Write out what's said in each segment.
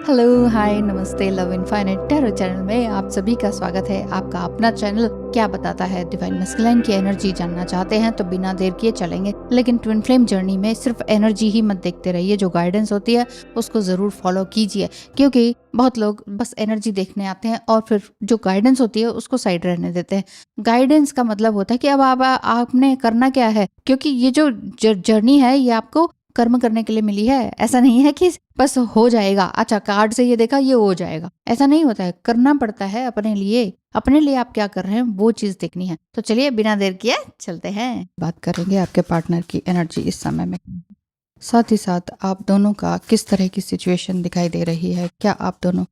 Hello, हाय, नमस्ते। Love infinite tarot channel में आप सभी का स्वागत है। आपका अपना चैनल क्या बताता है डिवाइन मैस्कुलिन की एनर्जी जानना चाहते हैं तो बिना देर किए चलेंगे। लेकिन ट्विन फ्लेम जर्नी में सिर्फ एनर्जी ही मत देखते रहिए, जो गाइडेंस होती है उसको जरूर फॉलो कीजिए, क्योंकि बहुत लोग बस एनर्जी देखने आते हैं और फिर जो गाइडेंस होती है उसको साइड रहने देते हैं। गाइडेंस का मतलब होता है कि अब आपने करना क्या है, क्योंकि ये जो जर्नी है ये आपको कर्म करने के लिए मिली है। ऐसा नहीं है कि बस हो जाएगा, अच्छा कार्ड से ये देखा ये हो जाएगा, ऐसा नहीं होता है। करना पड़ता है अपने लिए आप क्या कर रहे हैं वो चीज देखनी है। तो चलिए बिना देर किए चलते हैं, बात करेंगे आपके पार्टनर की एनर्जी इस समय में। साथ ही साथ आप दोनों का किस तरह की सिचुएशन दिखाई दे रही है, क्या आप दोनों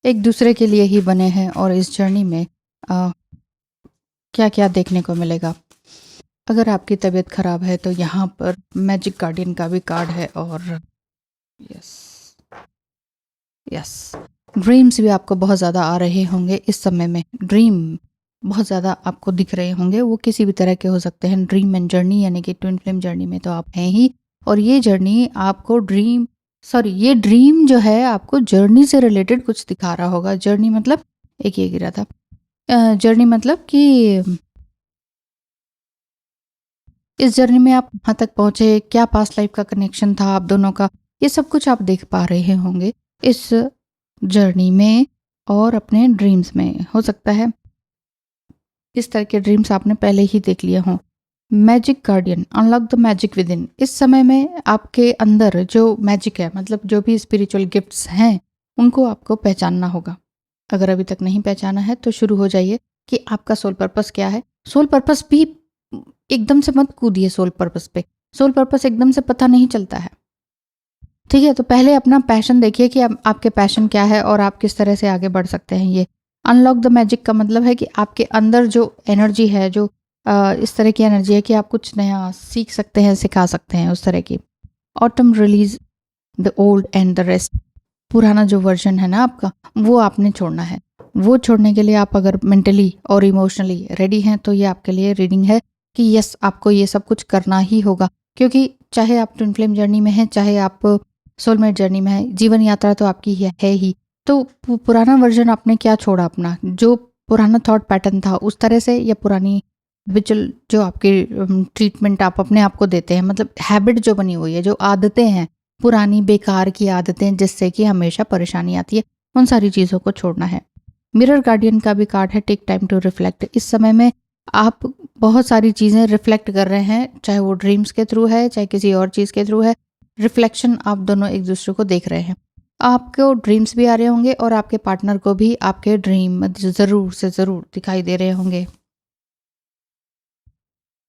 एक दूसरे के लिए ही बने हैं और इस जर्नी में क्या क्या देखने को मिलेगा। अगर आपकी तबीयत खराब है तो यहाँ पर मैजिक गार्डियन का भी कार्ड है और यस ड्रीम्स भी आपको बहुत ज़्यादा आ रहे होंगे इस समय में। ड्रीम बहुत ज़्यादा आपको दिख रहे होंगे, वो किसी भी तरह के हो सकते हैं। ड्रीम एंड जर्नी यानी कि ट्विन फ्लेम जर्नी में तो आप हैं ही, और ये जर्नी आपको ये ड्रीम जो है आपको जर्नी से रिलेटेड कुछ दिखा रहा होगा। जर्नी मतलब एक ये गिरा था, जर्नी मतलब कि इस जर्नी में आप कहाँ तक पहुंचे, क्या पास्ट लाइफ का कनेक्शन था आप दोनों का, ये सब कुछ आप देख पा रहे होंगे इस जर्नी में और अपने ड्रीम्स में। हो सकता है इस तरह के ड्रीम्स आपने पहले ही देख लिए हों। Magic guardian, unlock the magic with in. इस समय में आपके अंदर जो मैजिक है, मतलब जो भी स्पिरिचुअल गिफ्ट्स हैं, उनको आपको पहचानना होगा। अगर अभी तक नहीं पहचाना है तो शुरू हो जाइए कि आपका सोल पर्पस क्या है। सोल पर्पस भी एकदम से मत कूदिए सोल पर्पस पे। सोल पर्पस एकदम से पता नहीं चलता है, ठीक है। तो पहले अपना पैशन देखिए कि आपके पैशन क्या है और आप किस तरह से आगे बढ़ सकते हैं। ये अनलॉक द मैजिक का मतलब है कि आपके अंदर जो एनर्जी है, जो इस तरह की एनर्जी है कि आप कुछ नया सीख सकते हैं, सिखा सकते हैं, उस तरह की। Autumn release the old and the rest. पुराना जो वर्जन है ना आपका, वो आपने छोड़ना है। वो छोड़ने के लिए आप अगर मेंटली और इमोशनली रेडी हैं तो ये आपके लिए रीडिंग है कि यस, आपको ये सब कुछ करना ही होगा। क्योंकि चाहे आप ट्विन फ्लेम जर्नी में हैं, चाहे आप सोलमेट जर्नी में है, जीवन यात्रा तो आपकी है ही। तो पुराना वर्जन आपने क्या छोड़ा अपना, जो पुराना थॉट पैटर्न था उस तरह से, या पुरानी हैबिचुअल जो आपकी ट्रीटमेंट आप अपने आप को देते हैं, मतलब हैबिट जो बनी हुई है, जो आदतें हैं, पुरानी बेकार की आदतें जिससे कि हमेशा परेशानी आती है, उन सारी चीज़ों को छोड़ना है। मिरर गार्डियन का भी कार्ड है, टेक टाइम टू रिफ्लेक्ट। इस समय में आप बहुत सारी चीज़ें रिफ्लेक्ट कर रहे हैं, चाहे वो ड्रीम्स के थ्रू है, चाहे किसी और चीज़ के थ्रू है। रिफ्लेक्शन आप दोनों एक दूसरे को देख रहे हैं। आपको ड्रीम्स भी आ रहे होंगे और आपके पार्टनर को भी आपके ड्रीम ज़रूर से ज़रूर दिखाई दे रहे होंगे।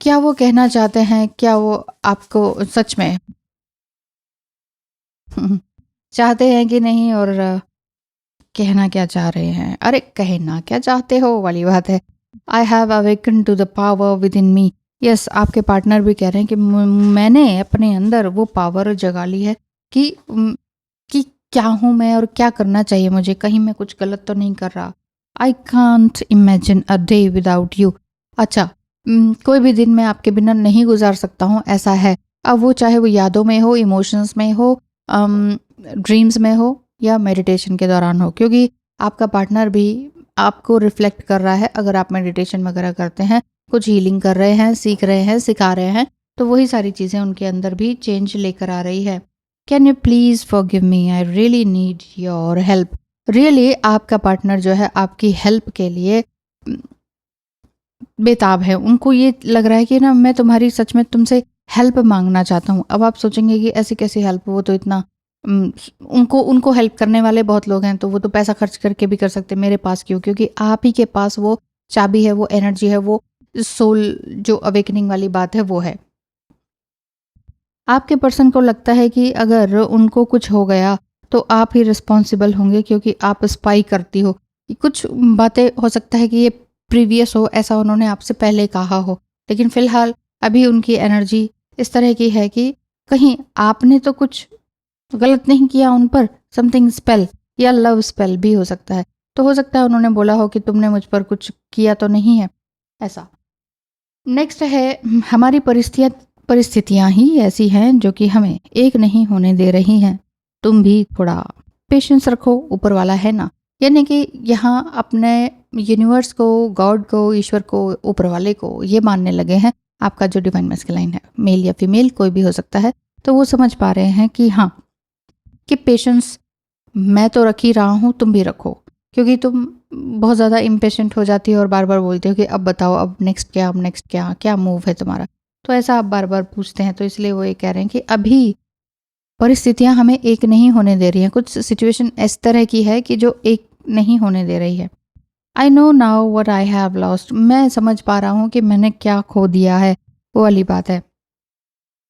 क्या वो कहना चाहते हैं, क्या वो आपको सच में चाहते हैं कि नहीं, और कहना क्या चाह रहे हैं। अरे कहना क्या चाहते हो वाली बात है। I have awaken to the power within me. Yes, आपके पार्टनर भी कह रहे हैं कि मैंने अपने अंदर वो पावर जगा ली है कि क्या हूँ मैं और क्या करना चाहिए मुझे, कहीं मैं कुछ गलत तो नहीं कर रहा। I can't imagine a day without you. अच्छा, कोई भी दिन मैं आपके बिना नहीं गुजार सकता हूँ, ऐसा है। अब वो चाहे वो यादों में हो, इमोशंस में हो, ड्रीम्स में हो, या मेडिटेशन के दौरान हो, क्योंकि आपका पार्टनर भी आपको रिफ्लेक्ट कर रहा है। अगर आप मेडिटेशन वगैरह करते हैं, कुछ हीलिंग कर रहे हैं, सीख रहे हैं, सिखा रहे हैं, तो वही सारी चीज़ें उनके अंदर भी चेंज लेकर आ रही है। Can you please forgive me, I really need your help. Really आपका पार्टनर जो है आपकी हेल्प के लिए बेताब है। उनको ये लग रहा है कि ना, मैं तुम्हारी सच में तुमसे हेल्प मांगना चाहता हूँ। अब आप सोचेंगे कि ऐसी कैसी हेल्प, वो तो इतना उनको हेल्प करने वाले बहुत लोग हैं, तो वो तो पैसा खर्च करके भी कर सकते, मेरे पास क्यों? क्योंकि आप ही के पास वो चाबी है, वो एनर्जी है, वो सोल जो अवेकनिंग वाली बात है वो है। आपके पर्सन को लगता है कि अगर उनको कुछ हो गया तो आप ही रिस्पॉन्सिबल होंगे, क्योंकि आप स्पाई करती हो। कुछ बातें हो सकता है कि ये प्रीवियस हो, ऐसा उन्होंने आपसे पहले कहा हो, लेकिन फिलहाल अभी उनकी एनर्जी इस तरह की है कि कहीं आपने तो कुछ गलत नहीं किया उन पर। समथिंग स्पेल या लव स्पेल भी हो सकता है। तो हो सकता है उन्होंने बोला हो कि तुमने मुझ पर कुछ किया तो नहीं है, ऐसा। नेक्स्ट है, हमारी परिस्थितियां ही ऐसी हैं जो कि हमें एक नहीं होने दे रही हैं। तुम भी थोड़ा पेशेंस रखो, ऊपर वाला है ना। यानी कि यहाँ अपने यूनिवर्स को, गॉड को, ईश्वर को, ऊपर वाले को ये मानने लगे हैं। आपका जो डिवाइन मैस्कुलाइन है, मेल या फीमेल कोई भी हो सकता है, तो वो समझ पा रहे हैं कि हाँ, कि पेशेंस मैं तो रख ही रहा हूँ, तुम भी रखो। क्योंकि तुम बहुत ज़्यादा इम्पेशेंट हो जाती हो और बार बार बोलते हो कि अब बताओ, अब नेक्स्ट क्या, अब नेक्स्ट क्या, क्या मूव है तुम्हारा। तो ऐसा आप बार बार पूछते हैं, तो इसलिए वो ये कह रहे हैं कि अभी परिस्थितियां हमें एक नहीं होने दे रही हैं। कुछ सिचुएशन इस तरह की है कि जो एक नहीं होने दे रही है। I know now what I have lost. मैं समझ पा रहा हूँ कि मैंने क्या खो दिया है। वो वाली बात है।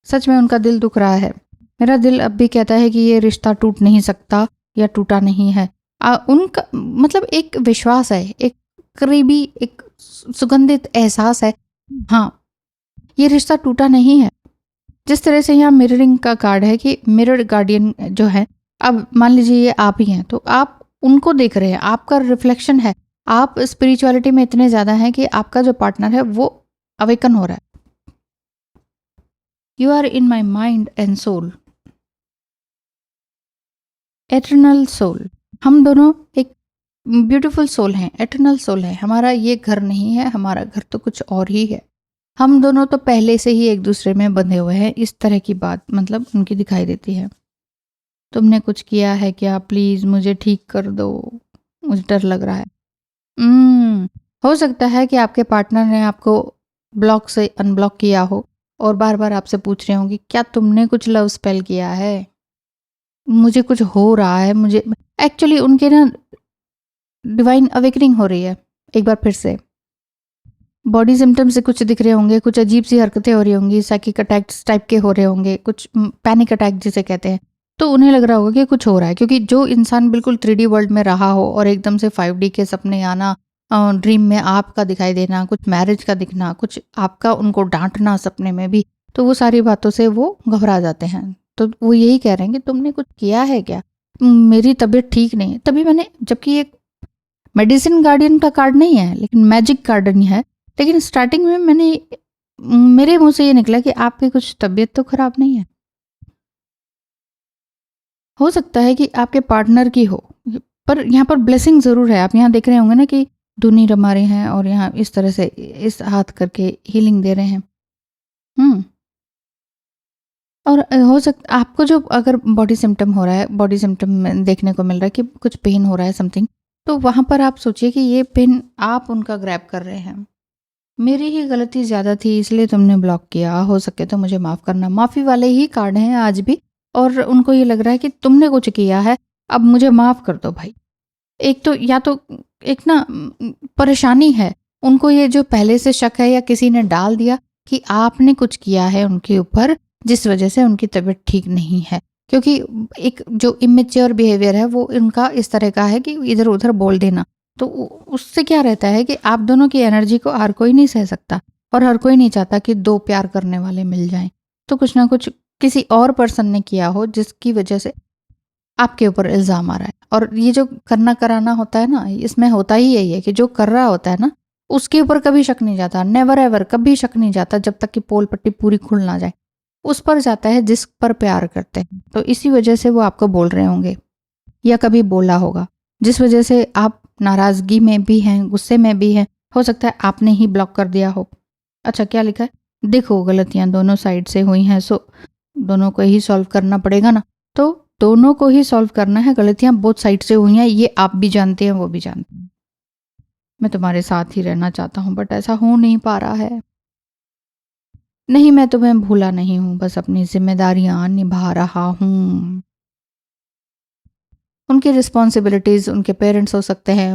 सच में उनका दिल दुख रहा है। मेरा दिल अब भी कहता है कि ये रिश्ता टूट नहीं सकता या टूटा नहीं है। उनका मतलब एक विश्वास है, एक करीबी, एक सुगंधित एहसास है। हाँ, ये रिश्ता टूटा नहीं है। जिस तरह से यहाँ मिररिंग का कार्ड है कि मिरर गार्डियन जो है, अब मान लीजिए ये आप ही हैं, तो आप उनको देख रहे हैं, आपका रिफ्लेक्शन है। आप स्पिरिचुअलिटी में इतने ज़्यादा हैं कि आपका जो पार्टनर है वो अवेकन हो रहा है। You are in my mind and soul, eternal soul. हम दोनों एक ब्यूटीफुल सोल हैं, एटर्नल सोल है। हमारा ये घर नहीं है, हमारा घर तो कुछ और ही है। हम दोनों तो पहले से ही एक दूसरे में बंधे हुए हैं। इस तरह की बात मतलब उनकी दिखाई देती है। तुमने कुछ किया है क्या? प्लीज़ मुझे ठीक कर दो, मुझे डर लग रहा है। हो सकता है कि आपके पार्टनर ने आपको ब्लॉक से अनब्लॉक किया हो और बार बार आपसे पूछ रहे होंगे, क्या तुमने कुछ लव स्पेल किया है? मुझे कुछ हो रहा है। मुझे एक्चुअली उनके ना डिवाइन अवेकनिंग हो रही है एक बार फिर से। बॉडी सिम्टम्स से कुछ दिख रहे होंगे, कुछ अजीब सी हरकतें हो रही होंगी, साइकिक अटैक्स टाइप के हो रहे होंगे, कुछ पैनिक अटैक जिसे कहते हैं। तो उन्हें लग रहा होगा कि कुछ हो रहा है, क्योंकि जो इंसान बिल्कुल 3D वर्ल्ड में रहा हो और एकदम से 5D के सपने आना, ड्रीम में आपका दिखाई देना, कुछ मैरिज का दिखना, कुछ आपका उनको डांटना सपने में भी, तो वो सारी बातों से वो घबरा जाते हैं। तो वो यही कह रहे हैं कि तुमने कुछ किया है क्या? मेरी तबीयत ठीक नहीं है। तभी मैंने, जबकि ये मेडिसिन गार्डियन का कार्ड नहीं है लेकिन मैजिक गार्डन है, लेकिन स्टार्टिंग में मेरे मुंह से ये निकला कि आपकी कुछ तबीयत तो खराब नहीं है। हो सकता है कि आपके पार्टनर की हो, पर यहाँ पर ब्लेसिंग ज़रूर है। आप यहाँ देख रहे होंगे ना कि धुनी रमा रहे हैं और यहाँ इस तरह से इस हाथ करके हीलिंग दे रहे हैं। हम्म और हो सकता आपको जो अगर बॉडी सिम्टम हो रहा है, बॉडी सिम्टम देखने को मिल रहा है कि कुछ पेन हो रहा है समथिंग, तो वहाँ पर आप सोचिए कि ये पेन आप उनका ग्रैब कर रहे हैं। मेरी ही गलती ज़्यादा थी इसलिए तुमने ब्लॉक किया, हो सके तो मुझे माफ़ करना। माफ़ी वाले ही कार्ड हैं आज भी, और उनको ये लग रहा है कि तुमने कुछ किया है, अब मुझे माफ़ कर दो भाई। एक तो या तो एक ना परेशानी है, उनको ये जो पहले से शक है या किसी ने डाल दिया कि आपने कुछ किया है उनके ऊपर, जिस वजह से उनकी तबीयत ठीक नहीं है। क्योंकि एक जो इमेच्योर बिहेवियर है वो उनका इस तरह का है कि इधर उधर बोल देना। तो उससे क्या रहता है कि आप दोनों की एनर्जी को हर कोई नहीं सह सकता, और हर कोई नहीं चाहता कि दो प्यार करने वाले मिल जाएं। तो कुछ ना कुछ किसी और पर्सन ने किया हो जिसकी वजह से आपके ऊपर इल्ज़ाम आ रहा है। और ये जो करना कराना होता है ना, इसमें होता ही यही है कि जो कर रहा होता है ना, उसके ऊपर कभी शक नहीं जाता। नेवर एवर, कभी शक नहीं जाता जब तक कि पोल पट्टी पूरी खुल ना जाए। उस पर जाता है जिस पर प्यार करते हैं। तो इसी वजह से वो आपको बोल रहे होंगे या कभी बोला होगा, जिस वजह से आप नाराज़गी में भी हैं, गुस्से में भी हैं। हो सकता है आपने ही ब्लॉक कर दिया हो। अच्छा, क्या लिखा है? देखो, गलतियाँ दोनों साइड से हुई हैं, सो दोनों को ही सॉल्व करना पड़ेगा ना। तो दोनों को ही सॉल्व करना है। गलतियाँ बोथ साइड से हुई हैं, ये आप भी जानते हैं, वो भी जानते हैं। मैं तुम्हारे साथ ही रहना चाहता हूँ, बट ऐसा हो नहीं पा रहा है। नहीं, मैं तुम्हें भूला नहीं हूँ, बस अपनी ज़िम्मेदारियाँ निभा रहा हूँ। उनकी रिस्पॉन्सिबिलिटीज़, उनके पेरेंट्स हो सकते हैं,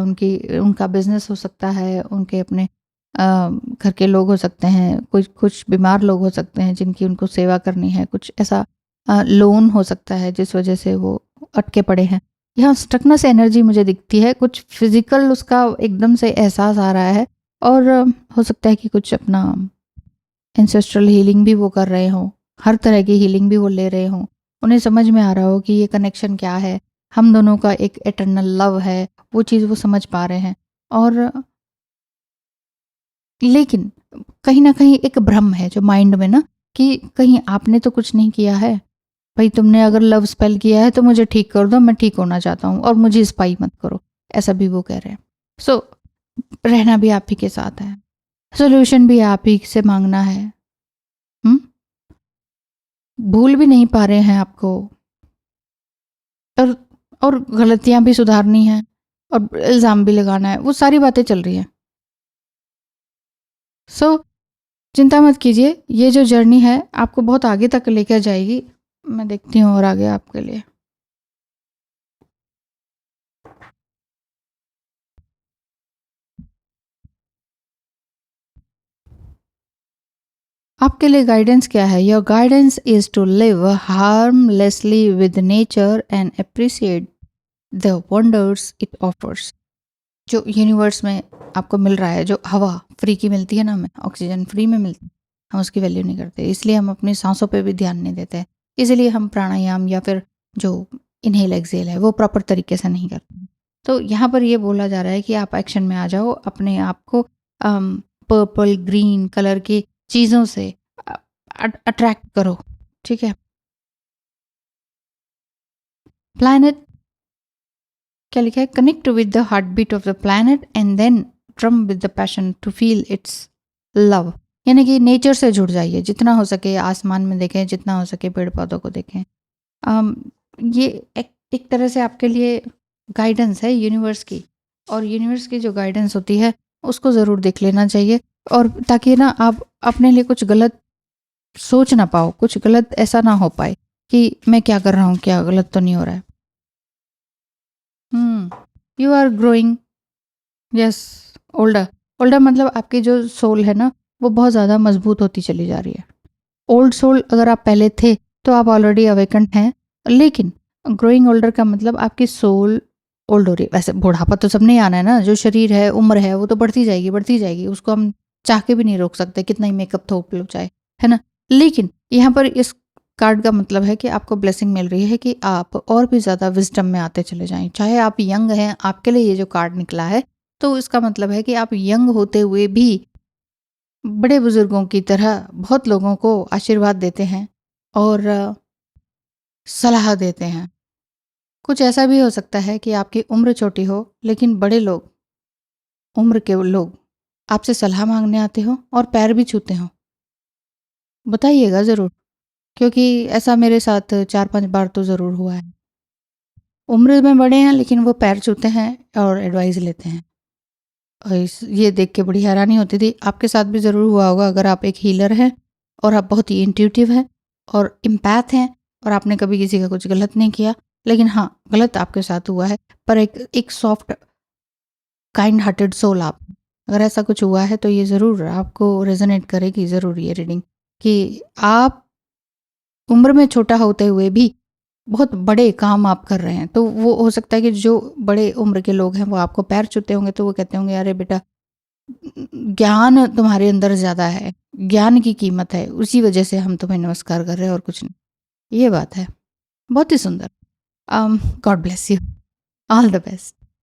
उनका बिज़नेस हो सकता है, उनके अपने घर के लोग हो सकते हैं, कुछ बीमार लोग हो सकते हैं जिनकी उनको सेवा करनी है, कुछ ऐसा लोन हो सकता है जिस वजह से वो अटके पड़े हैं। यहाँ स्टकनेस एनर्जी मुझे दिखती है, कुछ फिजिकल उसका एकदम से एहसास आ रहा है। और हो सकता है कि कुछ अपना एंसेस्ट्रल हीलिंग भी वो कर रहे हों, हर तरह की हीलिंग भी वो ले रहे हों। उन्हें समझ में आ रहा हो कि ये कनेक्शन क्या है, हम दोनों का एक एटर्नल लव है, वो चीज़ वो समझ पा रहे हैं। और लेकिन कहीं न कहीं एक भ्रम है जो माइंड में ना, कि कहीं आपने तो कुछ नहीं किया है, भाई तुमने अगर लव स्पेल किया है तो मुझे ठीक कर दो, मैं ठीक होना चाहता हूँ और मुझे स्पाई मत करो, ऐसा भी वो कह रहे हैं। सो रहना भी आप ही के साथ है, सोल्यूशन भी आप ही से मांगना है। हुँ? भूल भी नहीं पा रहे हैं आपको, और और गलतियाँ भी सुधारनी हैं और इल्ज़ाम भी लगाना है, वो सारी बातें चल रही हैं। सो चिंता मत कीजिए, ये जो जर्नी है आपको बहुत आगे तक लेकर जाएगी। मैं देखती हूँ और आगे आपके लिए। आपके लिए गाइडेंस क्या है? Your guidance is to live harmlessly with nature and appreciate the wonders it offers. जो यूनिवर्स में आपको मिल रहा है, जो हवा फ्री की मिलती है ना, हमें ऑक्सीजन फ्री में मिलती है, हम उसकी वैल्यू नहीं करते, इसलिए हम अपनी सांसों पे भी ध्यान नहीं देते हैं। इसीलिए हम प्राणायाम या फिर जो इनहेल एक्सहेल है वो प्रॉपर तरीके से नहीं करते। तो यहाँ पर ये बोला जा रहा है कि आप एक्शन में आ जाओ, अपने आप को पर्पल ग्रीन कलर की चीज़ों से अट्रैक्ट करो। ठीक है। प्लैनेट क्या लिखा है? Connect with the heart beat of the planet and then drum with the passion to feel its love. यानी कि नेचर से जुड़ जाइए, जितना हो सके आसमान में देखें, जितना हो सके पेड़ पौधों को देखें। अम, ये एक तरह से आपके लिए गाइडेंस है यूनिवर्स की, और यूनिवर्स की जो गाइडेंस होती है उसको ज़रूर देख लेना चाहिए, और ताकि ना आप अपने लिए कुछ गलत सोच ना पाओ, कुछ गलत ऐसा ना हो पाए कि मैं क्या कर रहा हूँ, क्या गलत तो नहीं हो रहा है। You are growing, yes, older. Older मतलब आपकी जो सोल है ना, वो बहुत ज़्यादा मजबूत होती चली जा रही है। ओल्ड सोल अगर आप पहले थे तो आप ऑलरेडी अवेकन हैं, लेकिन ग्रोइंग ओल्डर का मतलब आपकी सोल ओल्ड हो रही है। वैसे बुढ़ापा तो सब नहीं आना है ना, जो शरीर है, उम्र है, वो तो बढ़ती जाएगी, उसको हम चाह के भी नहीं रोक सकते, कितना ही मेकअप थोप लो चाहे, है ना। लेकिन यहाँ पर इस कार्ड का मतलब है कि आपको ब्लेसिंग मिल रही है कि आप और भी ज़्यादा विजडम में आते चले जाएं। चाहे आप यंग हैं, आपके लिए ये जो कार्ड निकला है तो इसका मतलब है कि आप यंग होते हुए भी बड़े बुजुर्गों की तरह बहुत लोगों को आशीर्वाद देते हैं और सलाह देते हैं। कुछ ऐसा भी हो सकता है कि आपकी उम्र छोटी हो, लेकिन बड़े लोग, उम्र के लोग आपसे सलाह मांगने आते हो और पैर भी छूते हो। बताइएगा ज़रूर, क्योंकि ऐसा मेरे साथ 4-5 बार तो ज़रूर हुआ है। उम्र में बड़े हैं लेकिन वो पैर छूते हैं और एडवाइस लेते हैं। ये देख के बड़ी हैरानी होती थी। आपके साथ भी ज़रूर हुआ होगा, अगर आप एक हीलर हैं और आप बहुत ही इंट्यूटिव हैं और एम्पैथ हैं और आपने कभी किसी का कुछ गलत नहीं किया, लेकिन हाँ, गलत आपके साथ हुआ है, पर एक सॉफ्ट काइंड हार्टेड सोल आप। अगर ऐसा कुछ हुआ है तो ये ज़रूर आपको रेज़ोनेट करेगी ज़रूर ये रीडिंग, कि आप उम्र में छोटा होते हुए भी बहुत बड़े काम आप कर रहे हैं। तो वो हो सकता है कि जो बड़े उम्र के लोग हैं वो आपको पैर छूते होंगे, तो वो कहते होंगे अरे बेटा, ज्ञान तुम्हारे अंदर ज़्यादा है, ज्ञान की कीमत है, उसी वजह से हम तुम्हें नमस्कार कर रहे हैं और कुछ नहीं। ये बात है। बहुत ही सुंदर। God bless you. All the best.